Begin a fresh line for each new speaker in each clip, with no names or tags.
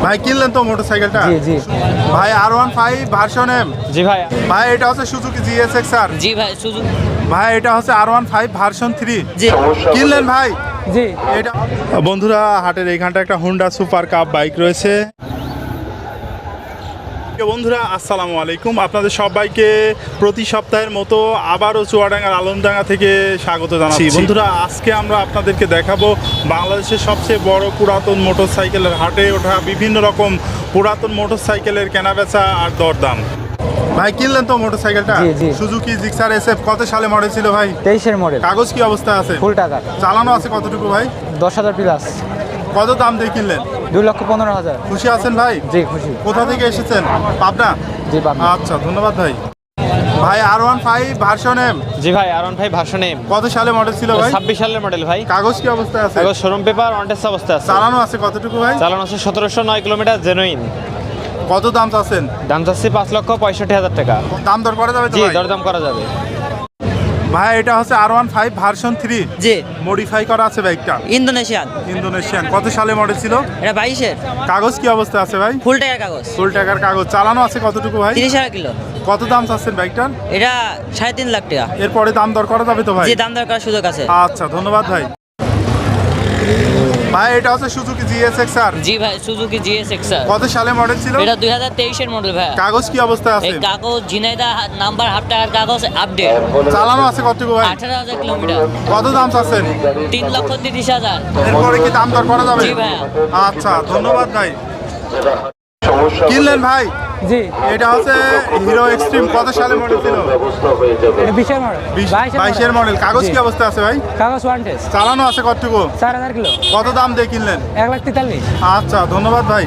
ভাই কিনলেন তো মোটরসাইকেলটা?
জি জি
ভাই R15 ভার্সন এম।
জি ভাই।
ভাই এটা হচ্ছে সুজুকি GSX-R।
জি ভাই সুজুকি।
ভাই এটা হচ্ছে R15 ভার্সন 3।
জি
কিনলেন ভাই?
জি
এটা বন্ধুরা হাটের এইখানটা একটা হুন্ডা সুপার কাপ বাইক রয়েছে। বন্ধুরা আসসালামু আলাইকুম, আপনাদের সবাইকে প্রতি সপ্তাহের মতো আবারও চুয়াডাঙ্গার আলমডাঙ্গা থেকে স্বাগত জানাচ্ছি। বন্ধুরা আজকে আমরা আপনাদেরকে দেখাবো বাংলাদেশের সবচেয়ে বড় পুরাতন মোটরসাইকেলের হাটে ওঠা বিভিন্ন রকম পুরাতন মোটরসাইকেলের কেনাবেচা আর দরদাম। ভাই কিনলেন তো মোটরসাইকেলটা?
জি, জি।
Suzuki Gixxer SF। কত সালে মডেল ছিল ভাই?
23-এর মডেল,
কাগজ কি অবস্থা আছে?
ফুল টাকা,
চালানো আছে কতটুকু ভাই?
10,000 প্লাস।
কত দাম দিয়ে কিনলেন?
2,15,000।
খুশি আছেন ভাই?
জি খুশি।
কোথা থেকে এসেছেন? পাবনা?
জি পাবনা।
আচ্ছা ধন্যবাদ ভাই। ভাই R15 ভার্সন এম।
জি ভাই, R15 ভার্সন এম।
কত সালে মডেল ছিল ভাই?
26 সালের মডেল ভাই।
কাগজ কি অবস্থায় আছে?
কাগজ শোরুম পেপার অন টেস্ট অবস্থায় আছে।
চালানো আছে কতটুকু ভাই?
চালানো আছে 1709 কিলোমিটার জেনুইন।
কত দাম চাচ্ছেন?
দাম চাচ্ছি 5,65,000 টাকা।
দাম দর করা যাবে তো
জি
ভাই?
দরদাম করা যাবে।
ভাই এটা হচ্ছে R15 ভার্সন 3।
জি
মডিফাই করা আছে বাইকটা।
ইন্দোনেশিয়ান।
ইন্দোনেশিয়ান। কত সালে মডেল ছিল?
এটা 22-এর
কাগজ কি অবস্থায় আছে ভাই?
ফুল টাকার কাগজ।
ফুল টাকার কাগজ। চালানো আছে কতটুকু ভাই?
30,000 কিলো।
কত দাম চাচ্ছেন বাইকটার?
এটা 3.5 লাখ টাকা।
এরপরে দাম দর করা যাবে তো ভাই?
যে দাম দর করার সুযোগ আছে।
আচ্ছা ধন্যবাদ ভাই। ভাই এটা হচ্ছে সুজুকি GSX-R।
জি ভাই সুজুকি GSX-R।
কত সালে মডেল ছিল?
এটা 2023-এর মডেল ভাই।
কাগজ কি অবস্থায় আছে?
এই কাগজ ঝিনাইদা নাম্বার হাফ টাকার কাগজ আপডেট।
চালানো আছে কতটুকু ভাই?
18,000 কিলোমিটার।
কত দাম চাচ্ছেন?
3,30,000।
এরপরে কি দাম দর করা যাবে?
জি ভাইয়া।
আচ্ছা ধন্যবাদ ভাই। কিনলেন ভাই?
জি
এটা হচ্ছে হিরো এক্সট্রিম। কত সালে মডেল ছিল?
এটা 20-এর মডেল,
22-এর মডেল। কাগজ কি অবস্থা আছে ভাই?
কাগজ ওয়ান টেস্ট।
চালানো আছে কতটুকু?
4,000 কিলো,
কত দাম দিয়ে কিনলেন?
1,43,000।
আচ্ছা ধন্যবাদ ভাই।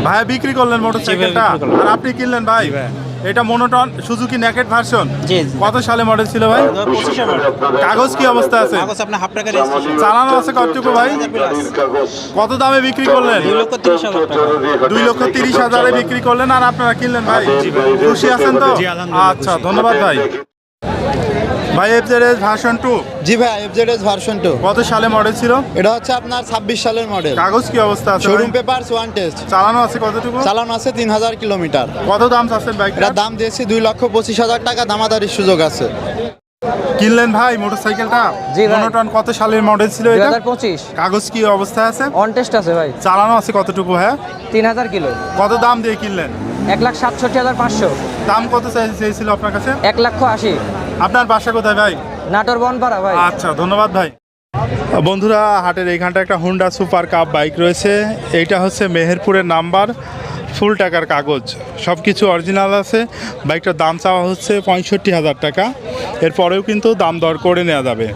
ভাই বিক্রি করলেন মোটরসাইকেলটা
বিক্রি করলাম।
আর আপনি কিনলেন ভাই? এটা মনোটন সুজুকি নেকেট ভার্সন।
জি
কত সালে মডেল ছিল ভাই?
25 মডেল।
কাগজ কি অবস্থা আছে?
কাগজ আপনার হাফ টাকা রেজিস্ট্রেশন।
চালানো আছে কতটুকু ভাই? কত দামে বিক্রি করলেন?
2,30,000 টাকা।
2,30,000 বিক্রি করলেন আর আপনারা কিনলেন ভাই? খুশি আছেন তো?
জি, আলহামদুলিল্লাহ
আচ্ছা
খুশি।
ধন্যবাদ ভাই। ভাই FZS ভার্সন 2
জি ভাই, FZS ভার্সন 2।
কত সালে মডেল ছিল?
এটা হচ্ছে আপনার 26 সালের মডেল।
কাগজ কি অবস্থা আছে?
Showroom papers one test.
চালানো আছে কতটুকু?
চালানো আছে 3,000 কিলোমিটার।
কত দাম চাচ্ছেন বাইকটা?
এটার দাম দিয়েছি 2,25,000 টাকা, দামাদারির সুযোগ আছে।
কিনলেন ভাই মোটরসাইকেলটা?
জি ভাই।
মনোটন কত সালের মডেল ছিল এটা?
2025
কাগজ কি অবস্থায় আছে?
অন টেস্ট আছে ভাই।
চালানো আছে কতটুকু হ্যাঁ?
3,000 কিলো,
কত দাম দিয়ে কিনলেন?
1,67,500।
দাম কত চেয়েছিল আপনার কাছে?
1,80,000।
আপনার বাসা কোথায় ভাই?
নাটোর বনপাড়া ভাই।
আচ্ছা ধন্যবাদ ভাই। বন্ধুরা হাটের এইখানটা একটা হুন্ডা সুপার কাপ বাইক রয়েছে। এইটা হচ্ছে মেহেরপুরের নাম্বার, ফুল টাকার কাগজ, সব কিছু অরিজিনাল আছে। বাইকটার দাম চাওয়া হচ্ছে 65,000 টাকা। এরপরেও কিন্তু দাম দর করে নেওয়া যাবে।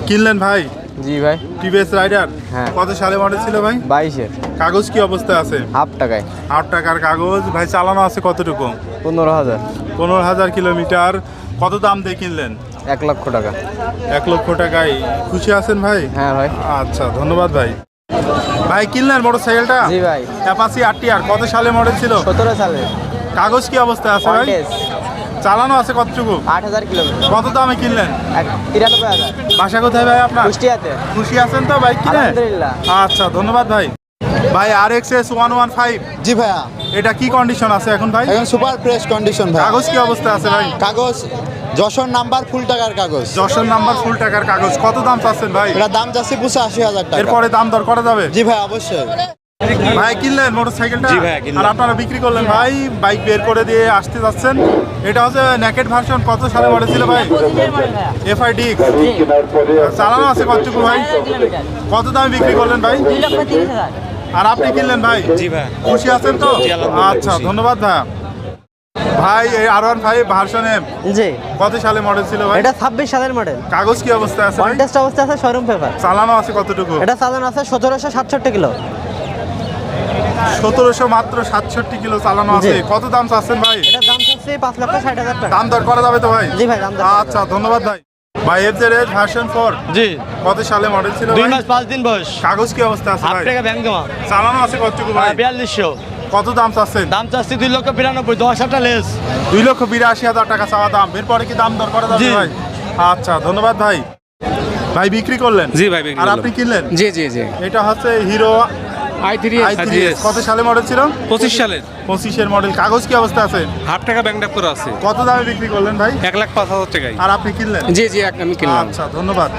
কিনলেন ভাই?
জি ভাই।
TVS Raider.
হ্যাঁ।
কত সালে মডেল ছিল ভাই?
22-এর,
কাগজ কি অবস্থায় আছে?
হাফ টাকায়।
8 টাকার কাগজ। ভাই চালানো আছে কতটুকু?
15,000।
15,000 কিলোমিটার। কত দাম দিয়ে কিনলেন?
1 লক্ষ টাকা।
1 লক্ষ টাকায়। খুশি আছেন ভাই?
হ্যাঁ ভাই।
আচ্ছা ধন্যবাদ ভাই। ভাই কিনলেন মোটরসাইকেলটা?
জি ভাই।
Apache RTR। কত সালে মডেল ছিল?
17 সালে,
কাগজ কি অবস্থায় আছে
অন
ভাই?
টেস্ট।
চালানো আছে কতটুকু?
8,000 কিলোমিটার।
কত দামে কিনলেন?
93,000।
বাসা কোথায় ভাই আপনার?
কুষ্টিয়াতে।
খুশি আছেন তো বাইক কিনে?
আলহামদুলিল্লাহ।
আচ্ছা ধন্যবাদ ভাই। ভাই RXS 115।
জি ভাইয়া,
এটা কি কন্ডিশন আছে এখন ভাই?
এখন সুপার ফ্রেশ কন্ডিশন ভাই।
কাগজ কি অবস্থা আছে ভাই?
কাগজ যশোর নাম্বার, ফুল টাকার কাগজ।
যশোর নাম্বার, ফুল টাকার কাগজ। কত দাম চাচ্ছেন ভাই?
এটার দাম যাচ্ছে 85,000 টাকা।
এরপরে দাম দর করা যাবে?
জি ভাই অবশ্যই।
ভাই কিনলেন মোটরসাইকেলটা?
জি ভাই, কিনলাম।
আর আপনারা বিক্রি করলেন ভাই, বাইক বের করে দিয়ে আসতে যাচ্ছেন। এটা হচ্ছে নেকেট ভার্সন। কত সালে মডেল ছিল ভাই? FID। চালানো আছে কতটুকু ভাই? কত দামে বিক্রি করলেন ভাই?
2,30,000।
আর আপনি কিনলেন ভাই?
জি ভাই।
খুশি আছেন তো?
জি, আলহামদুলিল্লাহ
আচ্ছা
খুশি।
ধন্যবাদ ভাই। ভাই এই R15 ভার্সন এম
জি,
কত সালে মডেল ছিল ভাই?
এটা 26 সালের মডেল।
কাগজ কি অবস্থা আছে ভাই?
অন টেস্ট অবস্থা আছে, শোরুম পেপার।
চালানো আছে কতটুকু?
এটা চালানো আছে 1,767 কিলো।
1700 মাত্র 67 কিলো চালানো আছে।
জি।
কত দাম চাচ্ছেন ভাই?
এটার দাম হচ্ছে 5,60,000 টাকা।
দাম দর করা যাবে তো ভাই?
জি ভাই, দাম দর।
আচ্ছা ধন্যবাদ ভাই। ভাই FZS ভার্সন 4
জি
কত সালে মডেল ছিল
2
ভাই?
মাস 5 দিন বয়স।
কাগজ কি অবস্থা আছে
হাফ
ভাই?
টাকা ব্যাংক জমা।
চালানো আছে কতটুকু ভাই?
4200।
কত দাম চাচ্ছেন?
দাম চাচ্ছি 2,92,000, 10,000 টাকা লেস।
2,82,000 টাকা চাওয়া দাম। এরপরে কি দাম দর করা যাবে
জি।
ভাই? আচ্ছা ধন্যবাদ ভাই। ভাই বিক্রি করলেন?
জি ভাই, বিক্রি
আর
করলাম।
আপনি কিনলেন?
জি জি জি।
এটা হচ্ছে হিরো i3s কত সালে মডেল ছিল?
25 সালের
25-এর মডেল। কাগজ কি অবস্থা আছে?
হাফ টাকা ব্যাংক ড্রাফট করে আছে
কত দামে বিক্রি করলেন ভাই?
1,05,000 টাকায়।
আর আপনি কিনলেন?
জি আমি কিনলাম।
আচ্ছা, ধন্যবাদ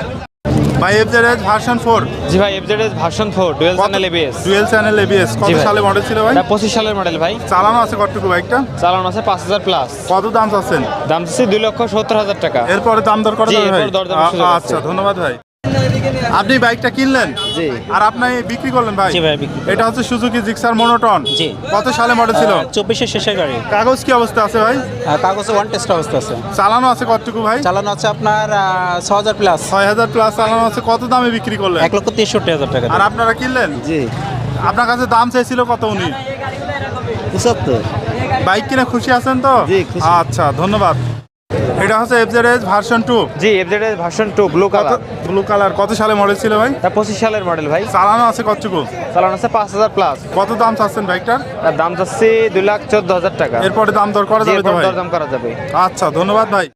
ভাই। FZS ভার্সন 4
জি ভাই FZS version 4 dual channel ABS.
Dual channel ABS কত
জি ভাই।
সালে মডেল ছিল ভাই?
এটা 25 সালের মডেল ভাই।
চালানো আছে কতটুকু বাইকটা?
চালানো আছে 5000 প্লাস।
কত দাম চাচ্ছেন?
দাম হচ্ছে 2,70,000 টাকা।
এরপরে দাম দর করা
জি,
যাবে ভাই?
এরপর দরদামের সুযোগ আছে।
আচ্ছা, ধন্যবাদ ভাই। আপনি বাইকটা কিনলেন?
জি।
আর আপনি বিক্রি করলেন ভাই?
জি ভাই, বিক্রি করলাম।
এটা হচ্ছে সুজুকি জিক্সার মনোটন।
জি।
কত সালে মডেল ছিল?
24-এর শেষের গাড়ি।
কাগজ কি অবস্থা আছে ভাই?
কাগজে ওয়ান টেস্ট অবস্থা আছে।
চালানো আছে কতটুকু ভাই?
চালানো আছে আপনার 6000 প্লাস।
6000 প্লাস চালানো আছে। কত দামে বিক্রি করলেন?
1,63,000 টাকা।
আর আপনারা কিনলেন?
জি।
আপনার কাছে দাম চাইছিল কত উনি?
75।
বাইক কিনে খুশি আছেন তো?
জি, খুশি।
আচ্ছা, ধন্যবাদ। এটা হচ্ছে FZS ভার্সন 2
জি FZS version 2 blue colour.
Blue colour. কত সালে মডেল ছিল ভাই?
এটা 25 সালের মডেল ভাই।
চালানো আছে কতটুকু?
চালানো আছে 5000 প্লাস।
কত দাম চাচ্ছেন বাইকটার?
তার দাম যাচ্ছে 2,14,000 টাকা।
এরপরে দাম দর করা
জি,
যাবে তো
এরপর
ভাই?
দরদাম করা যাবে।
আচ্ছা, ধন্যবাদ ভাই।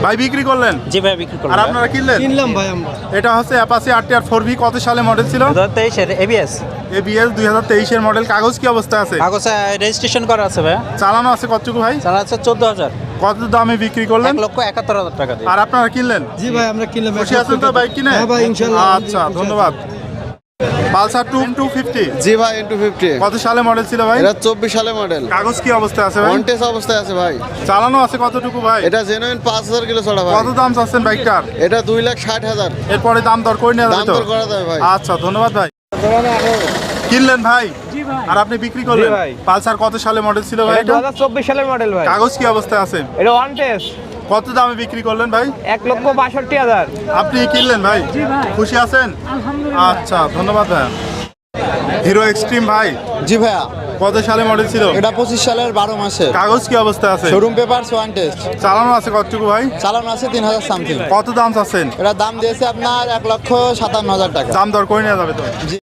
ভাই বিক্রি করলেন?
জি ভাই, বিক্রি
আর
করলাম।
আপনারা কিনলেন?
কিনলাম ভাই আমরা।
এটা হচ্ছে অ্যাপাচি RTR 4V কত সালে মডেল ছিল?
2023-এর ABS।
ABS 2023-এর মডেল। কাগজ কি অবস্থা আছে?
কাগজে রেজিস্ট্রেশন করা আছে ভাই।
চালানো আছে কতটুকু ভাই?
চালানো আছে 14,000।
কত দামে বিক্রি করলেন?
1,71,000 টাকা দিয়ে।
আর আপনারা কিনলেন?
জি ভাই আমরা কিনলাম।
খুশি আছেন তো বাইক কিনে?
হ্যাঁ ভাই, ইনশাআল্লাহ।
আচ্ছা, ধন্যবাদ। পালসার 250
জি ভাই N250।
কত সালে মডেল ছিল ভাই?
এটা 24 সালের মডেল।
কাগজ কি অবস্থা আছে ভাই?
ওয়ান টেস্ট অবস্থায় আছে ভাই।
চালানো আছে কতটুকু ভাই?
এটা জেনুইন 5000 কিলো চড়া ভাই।
কত দাম চাচ্ছেন বাইকটার?
এটা 2,60,000।
এরপরে দাম দর করে নেওয়া
দাম
যাবে তো?
দর করা যাবে ভাই।
আচ্ছা, ধন্যবাদ ভাই। কিনলেন ভাই? আর আপনি বিক্রি করলেন?
জি ভাই।
পালসার কত সালে মডেল ছিল ভাই?
এটা 2024 সালের মডেল ভাই।
কাগজ কি অবস্থায় আছে?
এটা ওয়ান টেস্ট
কত দামে বিক্রি করলেন ভাই?
1,62,000।
আপনি কিনলেন ভাই? খুশি আছেন? আচ্ছা, ধন্যবাদ ভাই। হিরো এক্সট্রিম ভাই
জি ভাইয়া।
কত সালে মডেল ছিল?
এটা 25 সালের 12 মাসে।
কাগজ কি অবস্থা আছে?
Showroom papers one test.
চালানো আছে কতটুকু ভাই?
চালানো আছে 3000 সামথিং।
কত দাম চাচ্ছেন?
এটা দাম দিয়েছে আপনার 1,57,000 টাকা।
দাম দর করে নেওয়া যাবে তো?
জি।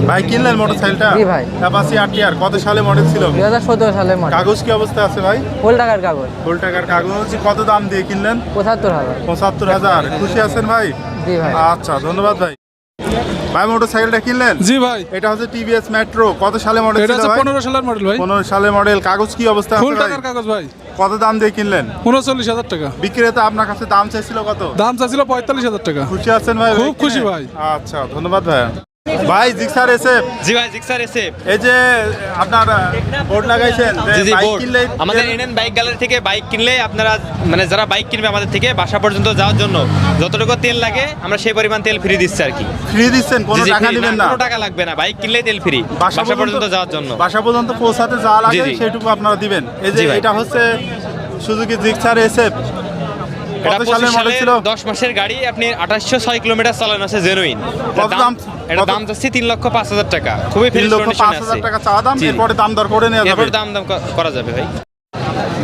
ভাই কিনলেন মোটরসাইকেলটা?
জি ভাই।
অ্যাপাচি RTR কত সালে মডেল ছিল?
2017 সালের মডেল।
কাগজ কি অবস্থা আছে ভাই?
ফুল টাকার কাগজ।
ফুল টাকার কাগজ হচ্ছে। কত দাম দিয়ে কিনলেন?
75,000।
75,000। খুশি আছেন ভাই?
জি ভাই।
আচ্ছা, ধন্যবাদ ভাই। ভাই মোটরসাইকেলটা কিনলেন?
জি ভাই,
এটা হচ্ছে TVS মেট্রো কত সালে মডেল
এটা
ছিল
হচ্ছে
ভাই?
15 সালের মডেল ভাই।
15 সালের মডেল। কাগজ কি অবস্থা
ফুল
আছে ভাই?
টাকার কাগজ ভাই।
কত দাম দিয়ে কিনলেন?
39,000 টাকা।
বিক্রেতা আপনার কাছে দাম চাইছিল কত?
দাম চাচ্ছিল 45,000 টাকা।
খুশি আছেন ভাই?
খুব খুশি ভাই।
আচ্ছা, ধন্যবাদ ভাই। ভাই জিক্সার SF
জি ভাই জিক্সার এসএফ।
এই যে আপনার বোর্ড লাগাইছেন যে
জি জি
বাইক
বোর্ড।
কিনলে
আমাদের এনএন বাইক গ্যালারি থেকে বাইক কিনলে আপনারা মানে যারা বাইক কিনবে আমাদের থেকে বাসা পর্যন্ত যাওয়ার জন্য যতটুকু তেল লাগে আমরা সেই পরিমাণ তেল ফ্রি দিচ্ছি আর কি।
ফ্রি দিচ্ছেন? কোনো
জি, জি,
টাকা
free,
নেবেন না?
কোনো টাকা লাগবে না, বাইক কিনলেই তেল ফ্রি বাসা পর্যন্ত যাওয়ার জন্য।
বাসা পর্যন্ত পৌঁছাতে যা লাগে
জি, জি।
সেটুকু আপনারা দিবেন। এই যে
জি ভাই।
এটা হচ্ছে সুজুকি জিক্সার SF
এটা
কত সালের
25
মডেল
সালের
ছিল?
10 মাসের গাড়ি, আপনি 2806 কিলোমিটার চালানো আছে জেনুইন।
কত দাম?
এটা
কত?
দাম যাচ্ছে 3,05,000 টাকা। খুবই ফ্রেশ কন্ডিশনে আছে।
3,05,000 টাকা চাওয়া দাম।
জি।
এরপরে দাম দর করে নেওয়া যাবে।
এরপর দাম করা যাবে ভাই।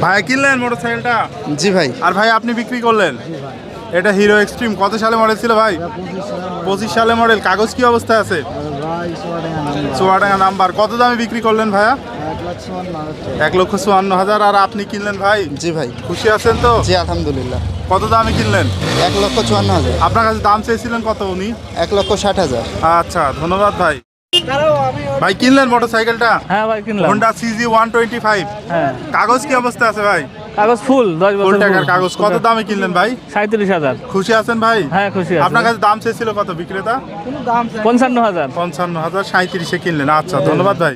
ভাই কিনলেন মোটরসাইকেলটা?
জি ভাই।
আর ভাই আপনি বিক্রি করলেন? এটা হিরো এক্সট্রিম কত সালে মডেল ছিল ভাই? 25 সালে মডেল। কাগজ কি অবস্থায় আছে? চুয়াডাঙ্গা নাম্বার। কত দামে বিক্রি করলেন ভাইয়া? 1,54,000। আর আপনি কিনলেন ভাই?
জি ভাই।
খুশি আছেন তো?
জি আলহামদুলিল্লাহ।
কত দামে কিনলেন?
1,54,000।
আপনার কাছে দাম চেয়েছিলেন কত উনি?
1,60,000।
আচ্ছা, ধন্যবাদ ভাই। ভাই কিনলেন মোটরসাইকেলটা?
হ্যাঁ ভাই, কিনলাম।
Honda CG 125।
হ্যাঁ।
কাগজ কি অবস্থা আছে ভাই?
কাগজ ফুল 10
ফুল টাকার কাগজ। কত দামে কিনলেন ভাই?
37,000।
খুশি আছেন ভাই?
হ্যাঁ, খুশি আছি।
আপনার কাছে দাম চেয়েছিল কত বিক্রেতা?
55,000।
55,000। 37-এ কিনলেন। আচ্ছা, ধন্যবাদ ভাই।